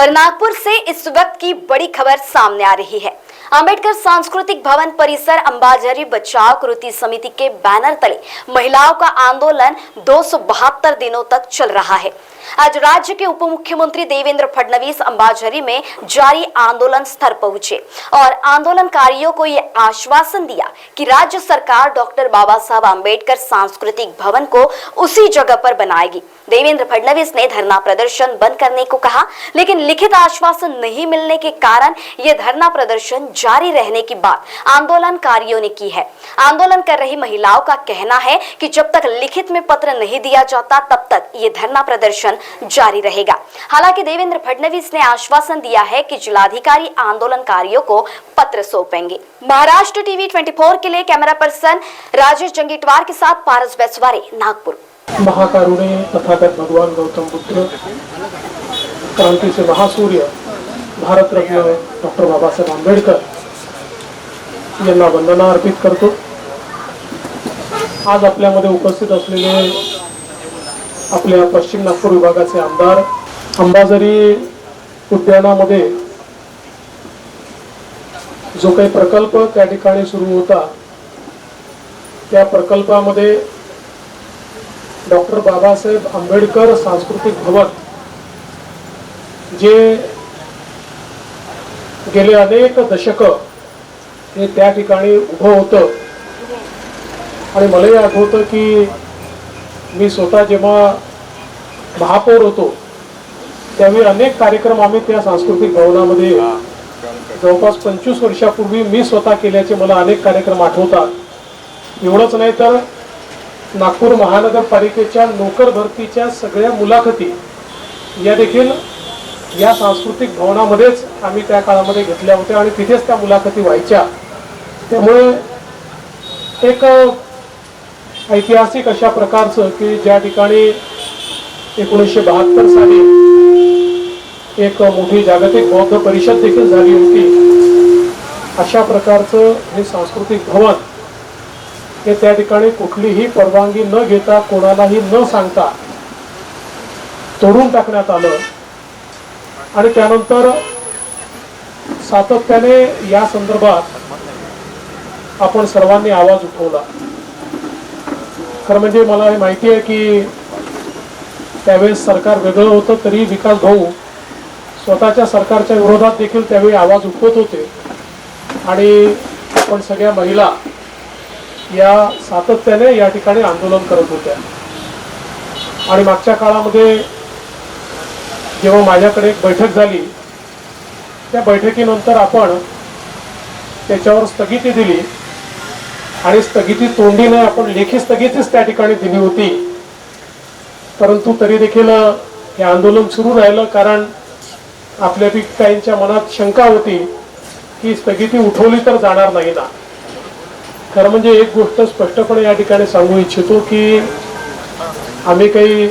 और नागपुर से इस वक्त की बड़ी खबर सामने आ रही है। अंबेडकर सांस्कृतिक भवन परिसर अंबाझरी बचाव कृति समिति के बैनर तले महिलाओं का आंदोलन 272 दिनों तक चल रहा है। आज राज्य के उप मुख्यमंत्री देवेंद्र फडणवीस अंबाझरी में जारी आंदोलन स्थल पहुंचे और आंदोलनकारियों को ये आश्वासन दिया कि राज्य सरकार डॉक्टर बाबा साहब अंबेडकर सांस्कृतिक भवन को उसी जगह पर बनाएगी। देवेंद्र फडणवीस ने धरना प्रदर्शन बंद करने को कहा, लेकिन लिखित आश्वासन नहीं मिलने के कारण ये धरना प्रदर्शन जारी रहने की बात आंदोलनकारियों ने की है। आंदोलन कर रही महिलाओं का कहना है कि जब तक लिखित में पत्र नहीं दिया जाता तब तक ये धरना प्रदर्शन जारी रहेगा। हालांकि देवेंद्र फडणवीस ने आश्वासन दिया है कि जिलाधिकारी आंदोलनकारियों को पत्र सौंपेंगे। महाराष्ट्र टीवी 24 के लिए कैमरा पर्सन राजेश जंगीटवार के साथ पारस बैसवारे, नागपुर। महाकारुणी तथागत भगवान गौतम बुद्ध, क्रांति से महासूर्य भारत रत्न डॉक्टर बाबासाहेब आंबेडकर यांना वंदना अर्पित करतो। आज आपल्यामध्ये उपस्थित असलेले आपल्या पश्चिम नागपूर विभागाचे आमदार अंबाझरी उद्यानामध्ये जो काही प्रकल्प त्या ठिकाणी सुरू होता, त्या प्रकल्पामध्ये डॉक्टर बाबासाहेब आंबेडकर सांस्कृतिक भवन जे गेले अनेक दशक हे त्या ठिकाणी उभं होतं आणि मलाही आठवतं की मी स्वतः जेव्हा महापौर होतो त्यावेळी अनेक कार्यक्रम आम्ही त्या सांस्कृतिक भवनामध्ये जवळपास 25 वर्षापूर्वी मी स्वतः केल्याचे मला अनेक कार्यक्रम आठवतात। एवढंच नाही तर नागपूर महानगरपालिकेच्या नोकर भरतीच्या सगळ्या मुलाखती या देखील या सांस्कृतिक भवनामध्येच आम्ही त्या काळामध्ये घेतल्या होत्या आणि तिथेच त्या मुलाखती व्हायच्या। त्यामुळे एक ऐतिहासिक अशा प्रकारचं की ज्या ठिकाणी 1972 साली एक मोठी जागतिक बौद्ध परिषद देखील झाली होती, अशा प्रकारचं हे सांस्कृतिक भवन हे त्या ठिकाणी कुठलीही परवानगी न घेता कोणालाही न सांगता तोडून टाकण्यात आलं आणि त्यानंतर सातत्याने या संदर्भात आपण सर्वांनी आवाज उठवला। खरं म्हणजे मला हे माहिती आहे की त्यावेळेस सरकार वेगळं होतं तरी विकास भाऊ स्वतःच्या सरकारच्या विरोधात देखील त्यावेळी आवाज उठवत होते आणि आपण सगळ्या महिला या सातत्याने या ठिकाणी आंदोलन करत होत्या। आणि मागच्या काळामध्ये जेव्हा माझ्याकडे एक बैठक झाली, त्या बैठकीनंतर आपण त्याच्यावर स्थगिती दिली आणि स्थगिती तोंडी नाही, आपण लेखी स्थगितीच त्या ठिकाणी दिली होती। परंतु तरी देखील हे आंदोलन सुरू राहिलं, कारण आपल्या काहींच्या मनात शंका होती की स्थगिती उठवली तर जाणार नाही ना। खरं म्हणजे एक गोष्ट स्पष्टपणे या ठिकाणी सांगू इच्छितो की आम्ही काही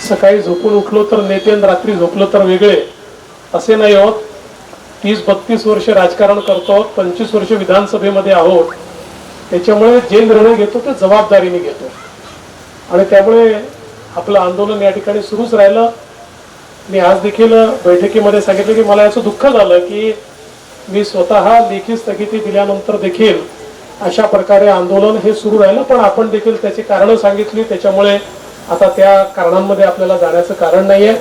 सकाळी झोपून उठलो तर नेते आणि रात्री झोपलो तर वेगळे असे नाही आहोत। 30-32 वर्ष राजकारण करतो आहोत, 25 वर्ष विधानसभेमध्ये आहोत, त्याच्यामुळे जे निर्णय घेतो ते जबाबदारीने घेतो आणि त्यामुळे आपलं आंदोलन या ठिकाणी सुरूच राहिलं। मी आज देखील बैठकीमध्ये सांगितलं की मला याचं दुःख झालं की मी स्वतः लेखी स्थगिती दिल्यानंतर देखील अशा प्रकारे आंदोलन हे सुरू राहिलं, पण आपण देखील त्याची कारणं सांगितली, त्याच्यामुळे आता त्या कारणांमध्ये आपल्याला जाण्याचं कारण नाहीये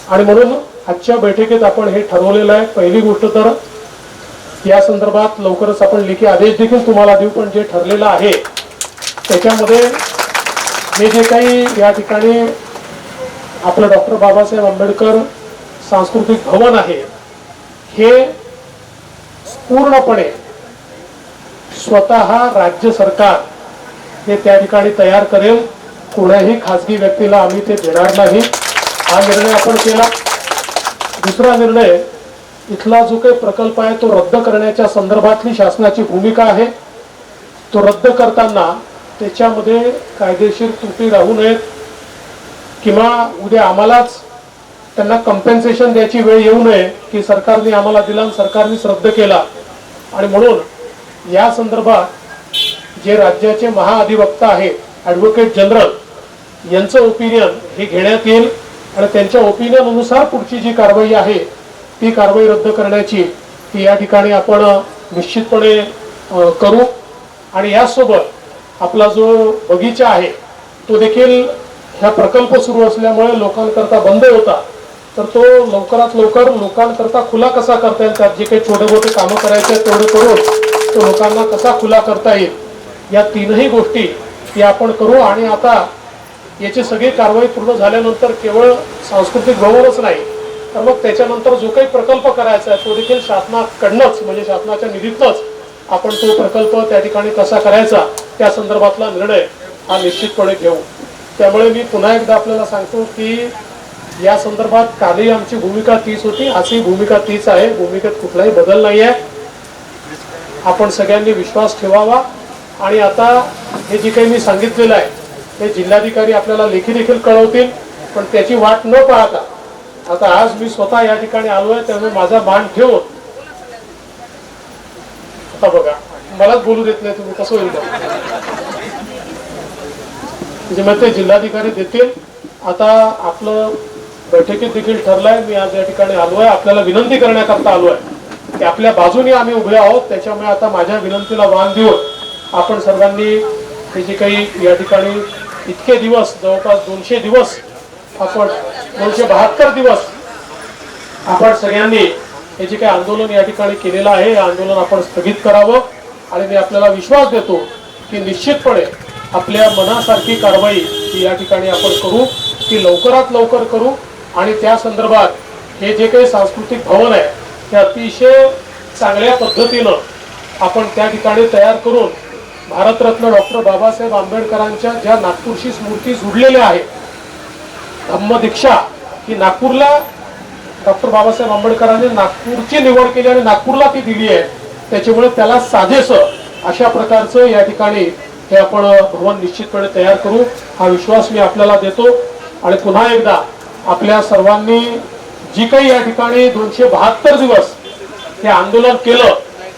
आणि म्हणून आजच्या बैठकीत आपण हे ठरवलेलं आहे। पहिली गोष्ट तर या संदर्भात लवकरच आपण लेखी आदेश देखील तुम्हाला देऊ, पण जे ठरलेलं आहे त्याच्यामध्ये हे जे काही या ठिकाणी आपलं डॉक्टर बाबासाहेब आंबेडकर सांस्कृतिक भवन आहे हे पूर्णपणे स्वतः राज्य सरकार हे त्या ठिकाणी तयार करेल, कोणाही खासगी व्यक्तीला आम्ही ते देणार नाही, हा निर्णय आपण केला। दुसरा निर्णय, इथला जो काही प्रकल्प आहे तो रद्द करण्याच्या संदर्भातली शासनाची भूमिका आहे, तो रद्द करताना त्याच्यामध्ये कायदेशीर त्रुटी राहू नयेत किंवा उद्या आम्हालाच त्यांना कम्पेन्सेशन द्यायची वेळ येऊ नये की सरकारने आम्हाला दिला आणि सरकारनेच रद्द केला। आणि म्हणून या संदर्भात जे राज्याचे महाअधिवक्ता आहेत ॲडव्होकेट जनरल यांचं ओपिनियन हे घेण्यात येईल आणि त्यांच्या ओपिनियन अनुसार पुढची जी कारवाई आहे ती कारवाई रद्द करण्याची ती या ठिकाणी आपण निश्चितपणे करू। आणि यासोबत आपला जो बगीचा आहे तो देखील हा प्रकल्प सुरू असल्यामुळे लोकांकरता बंद होता, तर तो लवकरात लवकर लोकांकरता खुला कसा करता येईल, त्यात जे काही छोटे मोठे कामं करायचे आहेत तेवढे करून तो लोकांना कसा खुला करता येईल या तीनही गोष्टी या आपण करू। आणि आता याची सगळी कारवाई पूर्ण झाल्यानंतर केवळ सांस्कृतिक भवनच नाही तर मग त्याच्यानंतर जो काही प्रकल्प करायचा आहे तो देखील शासनाकडनंच म्हणजे शासनाच्या निधीतनंच आपण तो प्रकल्प त्या ठिकाणी कसा करायचा त्या संदर्भातला निर्णय हा निश्चितपणे घेऊ। त्यामुळे मी पुन्हा एकदा आपल्याला सांगतो की या संदर्भात कालही आमची भूमिका तीच होती, आजही भूमिका तीच आहे, भूमिकेत कुठलाही बदल नाही आहे। आपण सगळ्यांनी विश्वास ठेवावा आणि आता हे जे काही मी सांगितलेलं आहे ते जिल्हाधिकारी आपल्याला लेखी देखील कळवतील, पण त्याची वाट न पाहता आता आज मी स्वतः या ठिकाणी आलोय, त्यामुळे माझा मान ठेवून आता बघा मलाच बोलू देत नाही तुम्ही, कसं होईल म्हणजे मग ते जिल्हाधिकारी देतील। आता आपलं बैठकीत देखील ठरलंय, मी आज या ठिकाणी आलोय आपल्याला विनंती करण्याकरता आलोय की आपल्या बाजूने आम्ही उभे आहोत, त्याच्यामुळे आता माझ्या विनंतीला मान देऊन आपण सर्वांनी हे जे काही या ठिकाणी इतके दिवस जवळपास 200 दिवस आपण 272 दिवस आपण सगळ्यांनी हे जे काही आंदोलन या ठिकाणी केलेलं आहे हे आंदोलन आपण स्थगित करावं। आणि मी आपल्याला विश्वास देतो की निश्चितपणे आपल्या मनासारखी कारवाई ही या ठिकाणी आपण करू, ती लवकरात लवकर करू। आणि त्या संदर्भात हे जे काही सांस्कृतिक भवन आहे ते अतिशय चांगल्या पद्धतीनं आपण त्या ठिकाणी तयार करून भारतरत्न डॉक्टर बाबासाहेब आंबेडकरांच्या ज्या नागपूरशी स्मृती जुडलेल्या आहेत, धम्मदीक्षा ही नागपूरला डॉक्टर बाबासाहेब आंबेडकरांनी नागपूरची निवड केली आणि नागपूरला ती दिली आहे, त्याच्यामुळे त्याला साजेसं अशा प्रकारचं या ठिकाणी हे आपण भवन निश्चितपणे तयार करू हा विश्वास मी आपल्याला देतो। आणि पुन्हा एकदा आपल्या सर्वांनी जी काही या ठिकाणी 272 दिवस हे आंदोलन केलं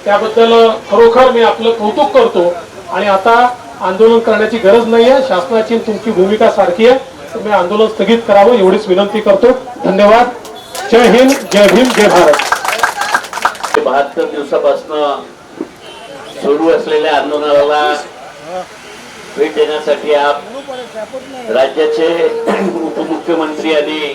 त्याबद्दल खरोखर मी आपलं कौतुक करतो। आणि आता आंदोलन करण्याची गरज नाही आहे, शासनाची तुमची भूमिका सारखी आहे, तुम्ही आंदोलन स्थगित करावं एवढीच विनंती करतो। धन्यवाद। जय हिंद, जय भीम, जय भारत। 72 दिवसापासून सुरू असलेल्या आंदोलनाला भेट देण्यासाठी आप राज्याचे उपमुख्यमंत्री आणि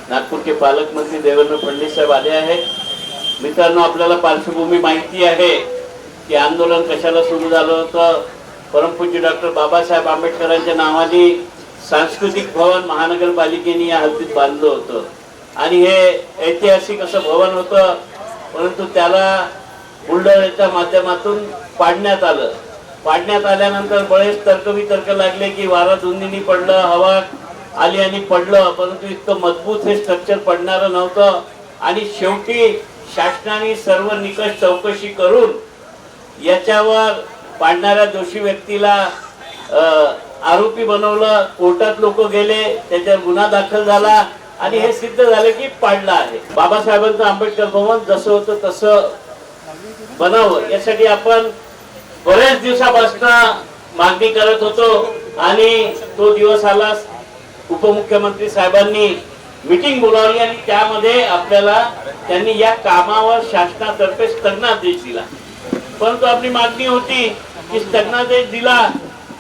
नागपूरचे पालकमंत्री देवेंद्र फडणवीस साहेब आले आहेत। मित्रांनो, आपल्याला पार्श्वभूमी माहिती आहे की आंदोलन कशाला सुरू झालं होतं। परमपूज्य डॉक्टर बाबासाहेब आंबेडकरांच्या नावाने सांस्कृतिक भवन महानगरपालिकेने या हद्दीत बांधलं होतं आणि हे ऐतिहासिक असं भवन होतं, परंतु त्याला बुलडोझरच्या माध्यमातून पाडण्यात आलं। पाडण्यात आल्यानंतर बरेच तर्कवितर्क लागले की वारा दोन्हीनी पडलं, हवा आली आणि पडलं, परंतु इतकं मजबूत हे स्ट्रक्चर पडणारं नव्हतं। आणि शेवटी शासनाने सर्व निकष चौकशी करून याच्यावर पाडणाऱ्या दोषी व्यक्तीला आरोपी बनवलं। कोर्टात लोक गेले, त्याच्यावर गुन्हा दाखल झाला आणि हे सिद्ध झालं की पाडलं आहे। बाबासाहेबांचं आंबेडकर भवन जसं होतं तसं बनावं यासाठी आपण बऱ्याच दिवसापासून मागणी करत होतो आणि तो दिवस आला। उपमुख्यमंत्री साहेबांनी मीटिंग बोलावली आणि त्यामध्ये आपल्याला त्यांनी या कामावर शासनातर्फे स्थगनादेश दिला। परंतु आपली मागणी होती की स्थगनादेश दिला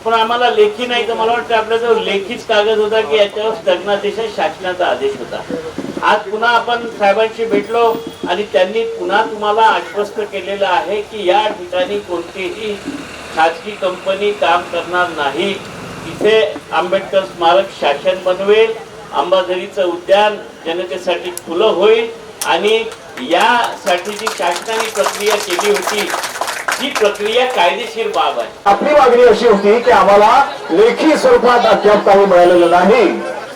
पण आम्हाला लेखी नाही, तर मला वाटतं आपल्याजवळ लेखीच कागद होता की याच्यावर स्थगनादेश शासनाचा आदेश होता। आज पुन्हा आपण साहेबांशी भेटलो आणि त्यांनी पुन्हा तुम्हाला आश्वस्त केलेलं आहे की या ठिकाणी कोणतीही खाजगी कंपनी काम करणार नाही। इथे आंबेडकर स्मारक शासन बनवेल, अंबाझरीचं उद्यान जनतेसाठी खुलं होईल आणि यासाठी जी शासनाने प्रक्रिया केली होती ही प्रक्रिया कायदेशीर बाब आहे। आपली मागणी अशी होती की आम्हाला लेखी स्वरूपात अद्याप काही मिळालेलं नाही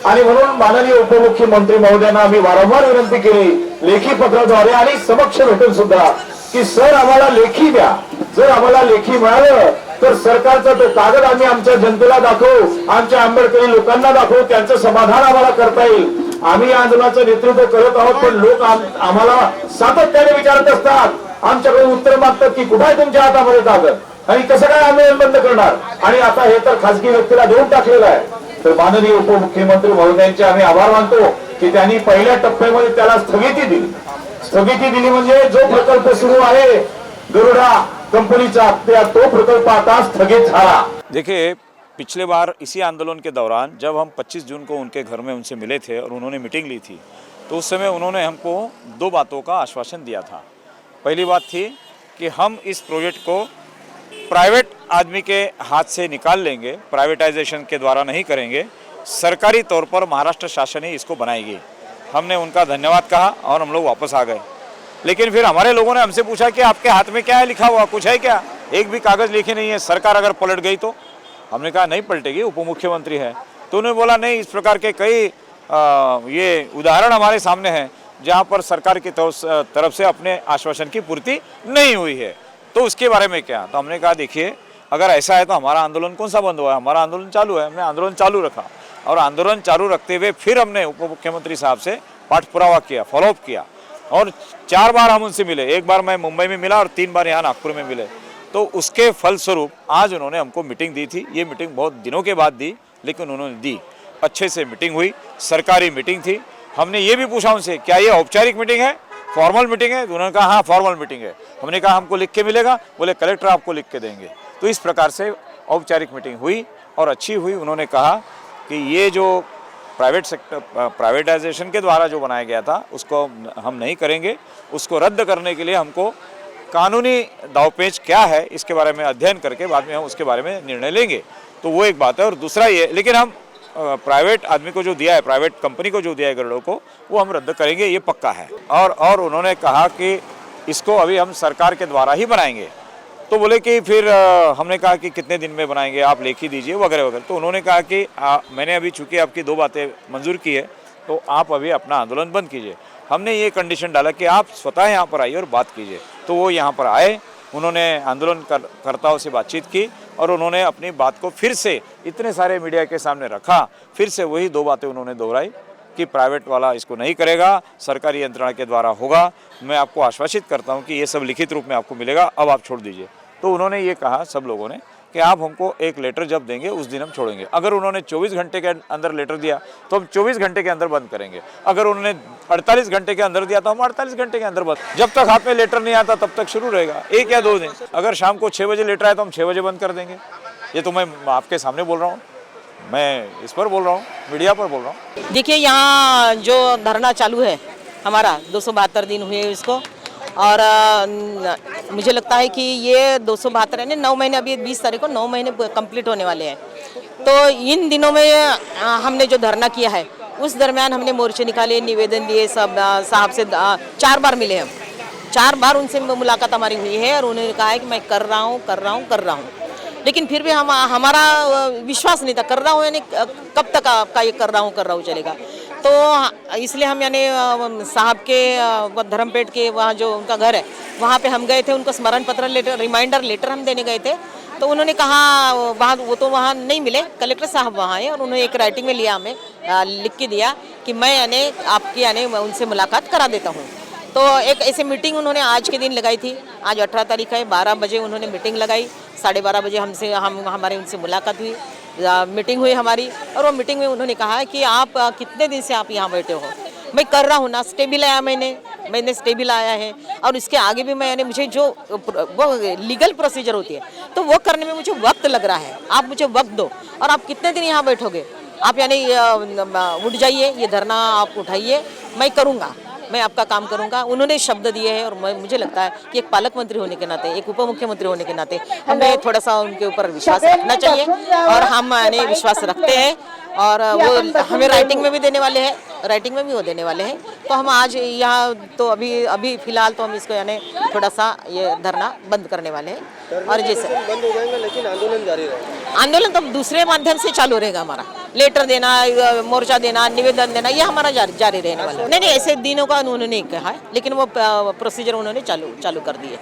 आणि म्हणून माननीय उपमुख्यमंत्री महोदयांना आम्ही वारंवार विनंती केली लेखी पत्राद्वारे आणि समक्ष भेटून सुद्धा की सर आम्हाला लेखी द्या। जर आम्हाला लेखी मिळालं तर सरकारचा तो कागद आम्ही आमच्या जनतेला दाखवू, आमच्या आंबेडकरी लोकांना दाखवू, त्यांचं समाधान आम्हाला करता येईल। आम्ही या आंदोलनाचं नेतृत्व करत आहोत, पण लोक आम्हाला सातत्याने विचारत असतात, आमच्याकडे उत्तर मागतात की कुठे आहे तुमच्या हातामध्ये कागद आणि कसं काय आंदोलन बंद करणार। आणि आता हे तर खासगी व्यक्तीला देऊन टाकलेलं आहे। तर माननीय उपमुख्यमंत्री महोदयांचे आम्ही आभार मानतो की त्यांनी पहिल्या टप्प्यामध्ये त्याला स्थगिती दिली म्हणजे जो प्रकल्प सुरू आहे गरुडा कंपनीचा तो प्रकल्प आता स्थगित झाला। देखिए, पिछले बार इसी आंदोलन के दौरान जब हम 25 जून को उनके घर में उनसे मिले थे और उन्होंने मीटिंग ली थी, तो उस समय उन्होंने हमको 2 बातों का आश्वासन दिया था। पहली बात थी कि हम इस प्रोजेक्ट को प्राइवेट आदमी के हाथ से निकाल लेंगे, प्राइवेटाइजेशन के द्वारा नहीं करेंगे, सरकारी तौर पर महाराष्ट्र शासन ही इसको बनाएगी। हमने उनका धन्यवाद कहा और हम लोग वापस आ गए। लेकिन फिर हमारे लोगों ने हमसे पूछा कि आपके हाथ में क्या है लिखा हुआ, कुछ है क्या? एक भी कागज़ लिखे नहीं है, सरकार अगर पलट गई तो? हमने कहा नहीं पलटेगी, उप मुख्यमंत्री है। तो उन्होंने बोला नहीं, इस प्रकार के कई ये उदाहरण हमारे सामने हैं जहाँ पर सरकार की तरफ से अपने आश्वासन की पूर्ति नहीं हुई है, तो उसके बारे में क्या? तो हमने कहा देखिए, अगर ऐसा है तो हमारा आंदोलन कौन सा बंद हुआ है? हमारा आंदोलन चालू है। हमने आंदोलन चालू रखा और आंदोलन चालू रखते हुए फिर हमने उप मुख्यमंत्री साहब से पाठ पुरावा किया, फॉलोअप किया और 4 बार हम उनसे मिले। 1 बार मैं मुंबई में मिला और 3 बार यहाँ नागपुर में मिले। तो उसके फलस्वरूप आज उन्होंने हमको मीटिंग दी थी। ये मीटिंग बहुत दिनों के बाद दी, लेकिन उन्होंने दी। अच्छे से मीटिंग हुई, सरकारी मीटिंग थी। हमने ये भी पूछा उनसे, क्या ये औपचारिक मीटिंग है, फॉर्मल मीटिंग है? तो उन्होंने कहा हाँ फॉर्मल मीटिंग है। हमने कहा हमको लिख के मिलेगा? बोले कलेक्टर आपको लिख के देंगे। तो इस प्रकार से औपचारिक मीटिंग हुई और अच्छी हुई। उन्होंने कहा कि ये जो प्राइवेटाइजेशन के द्वारा जो बनाया गया था उसको हम नहीं करेंगे, उसको रद्द करने के लिए हमको कानूनी दावपेच क्या है इसके बारे में अध्ययन करके बाद में हम उसके बारे में निर्णय लेंगे। तो वो एक बात है। और दूसरा ये, लेकिन हम प्राइवेट आदमी को जो दिया है, प्राइवेट कंपनी को जो दिया है गरुड़ों को, वो हम रद्द करेंगे, ये पक्का है। और उन्होंने कहा कि इसको अभी हम सरकार के द्वारा ही बनाएंगे। तो बोले कि फिर हमने कहा कि कितने दिन में बनाएंगे, आप लेखी दीजिए वगैरह वगैरह। तो उन्होंने कहा कि मैंने अभी चूँकि आपकी 2 बातें मंजूर की है तो आप अभी अपना आंदोलन बंद कीजिए। हमने ये कंडीशन डाला कि आप स्वतः यहाँ पर आइए और बात कीजिए। तो वो यहाँ पर आए, उन्होंने आंदोलनकर्ताओं से बातचीत की और उन्होंने अपनी बात को फिर से इतने सारे मीडिया के सामने रखा। फिर से वही 2 बातें उन्होंने दोहराई कि प्राइवेट वाला इसको नहीं करेगा, सरकारी यंत्रणा के द्वारा होगा। मैं आपको आश्वासित करता हूँ कि ये सब लिखित रूप में आपको मिलेगा, अब आप छोड़ दीजिए। तो उन्होंने ये कहा सब लोगों ने कि आप हमको एक लेटर जब देंगे उस दिन हम छोड़ेंगे। अगर उन्होंने 24 घंटे के अंदर लेटर दिया तो हम 24 घंटे के अंदर बंद करेंगे। अगर उन्होंने 48 घंटे के अंदर दिया तो हम 48 घंटे के अंदर बंद। जब तक हाथ में लेटर नहीं आता तब तक शुरू रहेगा, 1 या 2 दिन। अगर शाम को 6 बजे लेटर आए तो हम 6 बजे बंद कर देंगे। ये तो मैं आपके सामने बोल रहा हूँ, मैं इस पर बोल रहा हूँ, मीडिया पर बोल रहा हूँ। देखिए, यहाँ जो धरना चालू है हमारा 272 दिन हुए इसको, और मुझे लगता है कि ये 272 यानी 9 महीने, अभी 20 तारीख को 9 महीने कंप्लीट होने वाले हैं। तो इन दिनों में हमने जो धरना किया है उस दरमियान हमने मोर्चे निकाले, निवेदन दिए, सब साहब से 4 बार मिले हम। 4 बार उनसे मुलाकात हमारी हुई है और उन्होंने कहा है कि मैं कर रहा हूँ। लेकिन फिर भी हमारा विश्वास नहीं था। कर रहा हूँ यानी कब तक आपका ये कर रहा हूँ चलेगा। तो इसलिए हम यानी साहब के धर्मपेट के वहाँ जो उनका घर है वहाँ पे हम गए थे, उनको स्मरण पत्र लेटर, रिमाइंडर लेटर हम देने गए थे। तो उन्होंने कहा वो तो वहाँ नहीं मिले, कलेक्टर साहब वहाँ आए और उन्होंने एक राइटिंग में लिया, हमें लिख के दिया कि मैं यानी आपकी यानी उनसे मुलाकात करा देता हूँ। तो एक ऐसे मीटिंग उन्होंने आज के दिन लगाई थी। आज 18 तारीख है, 12 बजे उन्होंने मीटिंग लगाई। 12:30 बजे हमारे उनसे मुलाकात हुई, मीटिंग हुई हमारी। और वो मीटिंग में उन्होंने कहा कि आप कितने दिन से आप यहाँ बैठे हो? मैं कर रहा हूँ ना, स्टेबल आया मैंने स्टेबल आया है और इसके आगे भी मैं यानी मुझे जो वो लीगल प्रोसीजर होती है तो वो करने में मुझे वक्त लग रहा है। आप मुझे वक्त दो। और आप कितने दिन यहाँ बैठोगे? आप यानी उठ जाइए, ये धरना आप उठाइए, मैं करूँगा, मैं आपका काम करूंगा। उन्होंने शब्द दिए हैं और मुझे लगता है कि एक पालक मंत्री होने के नाते, एक उप मुख्यमंत्री होने के नाते हमें थोड़ा सा उनके ऊपर विश्वास रखना चाहिए और हम यानी विश्वास रखते हैं। और वो हमें राइटिंग में भी देने वाले हैं, वो देने वाले हैं। तो हम आज यहाँ तो अभी फिलहाल तो हम इसको यानी थोड़ा सा ये धरना बंद करने वाले हैं। और जैसे बंद हो जाएगा लेकिन आंदोलन जारी रहेगा। आंदोलन तो दूसरे माध्यम से चालू रहेगा हमारा, लेटर देना, मोर्चा देना, निवेदन देना, ये हमारा जारी रहने वाला है। नहीं, ऐसे दिनों का उन्होंने नहीं कहा है, लेकिन वो प्रोसीजर उन्होंने चालू कर दिए।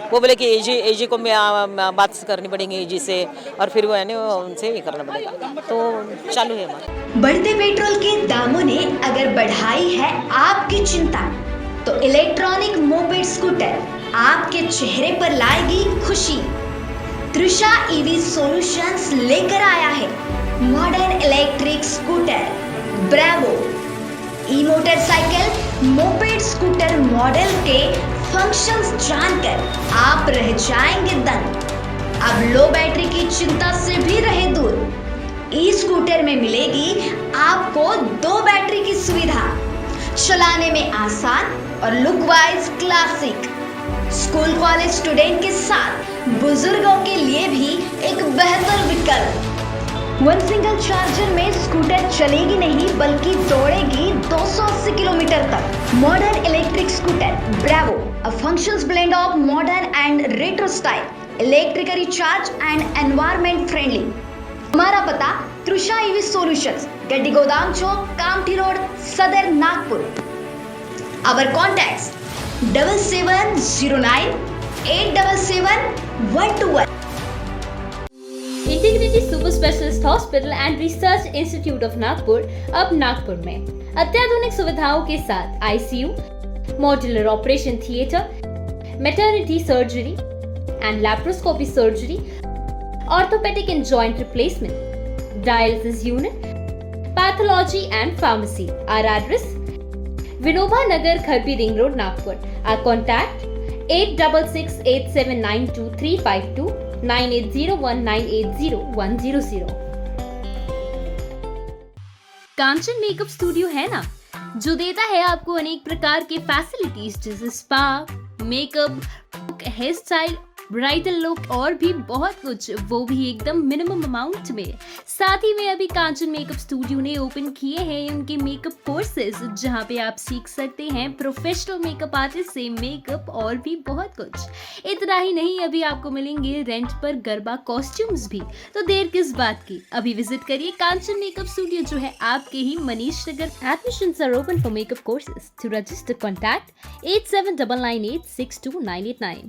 वो बोले कि एजी को बात करनी पड़ेगी एजी से और फिर वो यानी उनसे ये करना पड़ेगा। तो चालू है हमारा। बढ़ते पेट्रोल के दामों ने अगर बढ़ाई है आपकी चिंता, तो इलेक्ट्रॉनिक मोपेड स्कूटर आपके चेहरे पर लाएगी खुशी। तृषा ईवी सॉल्यूशंस लेकर आया है modern electric scooter Bravo, e motorcycle moped scooter model के फंक्शंस जानकर आप रह जाएंगे दंग। अब लो बैटरी की चिंता से भी रहे दूर। ई स्कूटर में मिलेगी आपको 2 बैटरी की सुविधा, चलाने में आसान और look wise classic. School college student के साथ बुजुर्गों के लिए भी एक बेहतर विकल्प। 1 सिंगल चार्जर में स्कूटर चलेगी नहीं बल्कि दौड़ेगी 280 किलोमीटर तक। Modern electric scooter Bravo, a functions blend of modern and retro style, electrically charge and environment friendly. हमारा पता तृषा ईवी सॉल्यूशंस, गड्डी गोदाम चौक, कामठी रोड, सदर, Nagpur. Our contacts 7709 877 121। Integrity super specialist hospital end research institute of Nagpur अब नागपुर में अत्याधुनिक सुविधाओं के साथ ICU, modular operation theatre, maternity surgery end laparoscopy surgery, orthopaedic end joint replacement, dialysis unit, pathology end pharmacy. Our address Vinoba Nagar, Kharbi ring road, Nagpur. Our contact 8668792352 9801980100। Kanchan makeup studio है ना, जो देता है आपको अनेक प्रकार के फैसिलिटीज जैसे spa, makeup, hair style, bridal look और भी बहुत कुछ, वो भी एकदम मिनिमम अमाउंट में। साथ ही में अभी कांचन मेकअप स्टूडियो ने ओपन किए हैं उनके मेकअप कोर्सेज, जहां पे आप सीख सकते हैं प्रोफेशनल मेकअप आर्टिस्ट से मेकअप और भी बहुत कुछ। इतना ही नहीं, अभी आपको मिलेंगे रेंट पर गरबा कॉस्ट्यूम्स भी। तो देर किस बात की, अभी विजिट करिए कांचन मेकअप स्टूडियो जो है आपके ही Manish Nagar. Admissions are open for makeup courses. To register contact 8799862989।